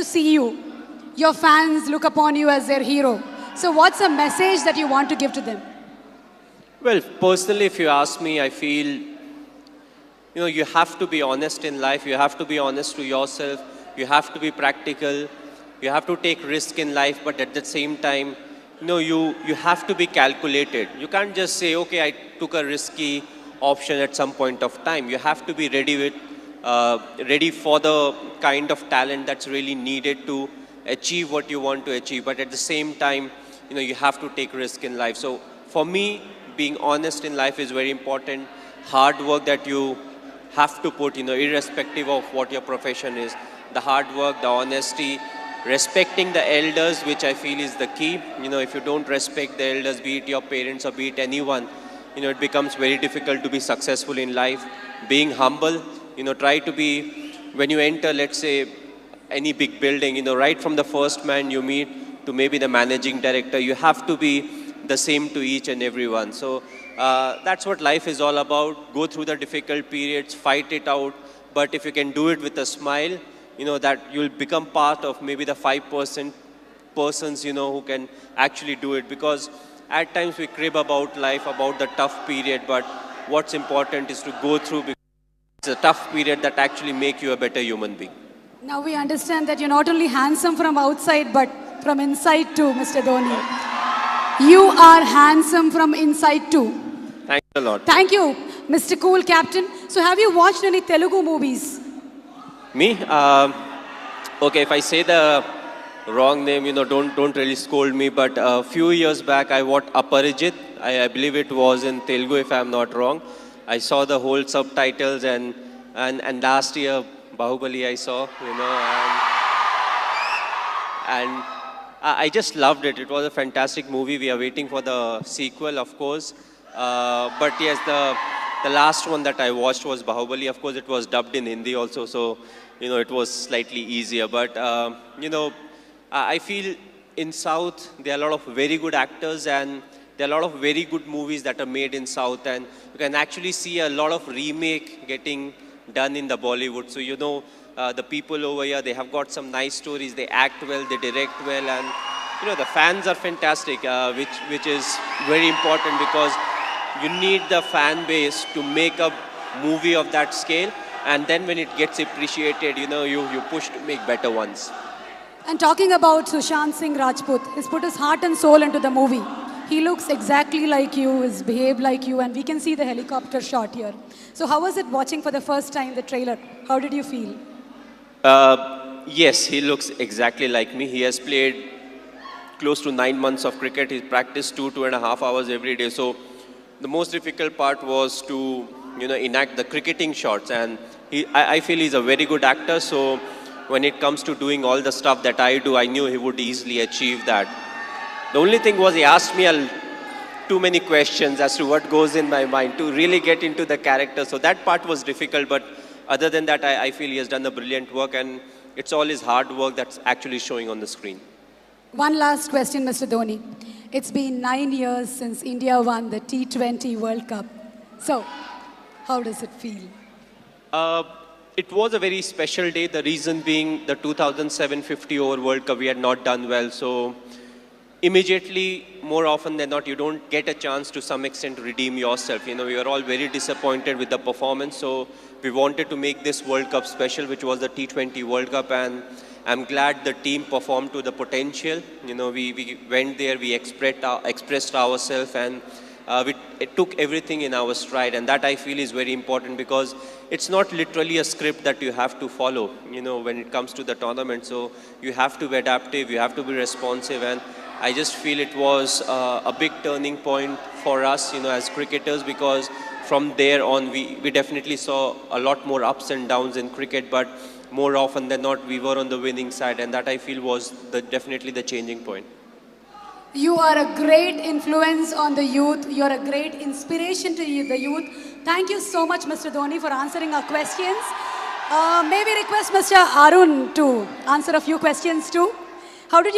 to see you. Your fans look upon you as their hero. So what's a message that you want to give to them? Well, personally, if you ask me, I feel, you have to be honest in life. You have to be honest to yourself. You have to be practical. You have to take risk in life, but at the same time, you have to be calculated. You can't just say, okay, I took a risky option at some point of time. You have to be ready for the kind of talent that's really needed to achieve what you want to achieve. But at the same time, you have to take risk in life. So for me, being honest in life is very important. Hard work that you have to put, irrespective of what your profession is. The hard work, the honesty, respecting the elders, which I feel is the key. If you don't respect the elders, be it your parents or be it anyone, it becomes very difficult to be successful in life. Being humble, try to be, when you enter, let's say, any big building, right from the first man you meet to maybe the managing director, you have to be the same to each and everyone. So that's what life is all about. Go through the difficult periods, fight it out. But if you can do it with a smile, that you'll become part of maybe the 5% persons, who can actually do it. Because at times we crib about life, about the tough period. But what's important is to go through, because it's a tough period that actually make you a better human being. Now we understand that you're not only handsome from outside, but from inside too, Mr. Dhoni. You are handsome from inside too. Thanks a lot. Thank you, Mr. Cool Captain. So have you watched any Telugu movies? Me? Okay, if I say the wrong name, don't really scold me. But a few years back, I watched Aparijit. I believe it was in Telugu, if I'm not wrong. I saw the whole subtitles, and last year, Bahubali I saw, and I just loved it. It was a fantastic movie. We are waiting for the sequel, of course. But yes, the last one that I watched was Bahubali. Of course, it was dubbed in Hindi also, so, it was slightly easier. But, I feel in South, there are a lot of very good actors, and there are a lot of very good movies that are made in South. And you can actually see a lot of remake getting done in the Bollywood. So, the people over here, they have got some nice stories. They act well, they direct well, and, the fans are fantastic, which is very important, because you need the fan base to make a movie of that scale. And then when it gets appreciated, you push to make better ones. And talking about Sushant Singh Rajput, he's put his heart and soul into the movie. He looks exactly like you, he's behaved like you, and we can see the helicopter shot here. So how was it watching for the first time the trailer? How did you feel? Yes, he looks exactly like me. He has played close to 9 months of cricket. He practiced 2.5 hours every day. So the most difficult part was to, enact the cricketing shots. And I feel he's a very good actor. So when it comes to doing all the stuff that I do, I knew he would easily achieve that. The only thing was he asked me too many questions as to what goes in my mind to really get into the character. So that part was difficult. But other than that, I feel he has done a brilliant work, and it's all his hard work that's actually showing on the screen. One last question, Mr. Dhoni. It's been 9 years since India won the T20 World Cup. So, how does it feel? It was a very special day. The reason being the 2007 50-over World Cup, we had not done well. So, immediately, more often than not, you don't get a chance to some extent redeem yourself. We were all very disappointed with the performance. So, we wanted to make this World Cup special, which was the T20 World Cup. And I'm glad the team performed to the potential. We went there, we expressed ourselves, and it took everything in our stride. And that I feel is very important, because it's not literally a script that you have to follow, when it comes to the tournament. So you have to be adaptive, you have to be responsive. And I just feel it was a big turning point for us, as cricketers, because from there on, we definitely saw a lot more ups and downs in cricket, but more often than not, we were on the winning side, and that I feel was definitely the changing point. You are a great influence on the youth. You are a great inspiration to the youth. Thank you so much, Mr. Dhoni, for answering our questions. May we request Mr. Arun to answer a few questions too? How did you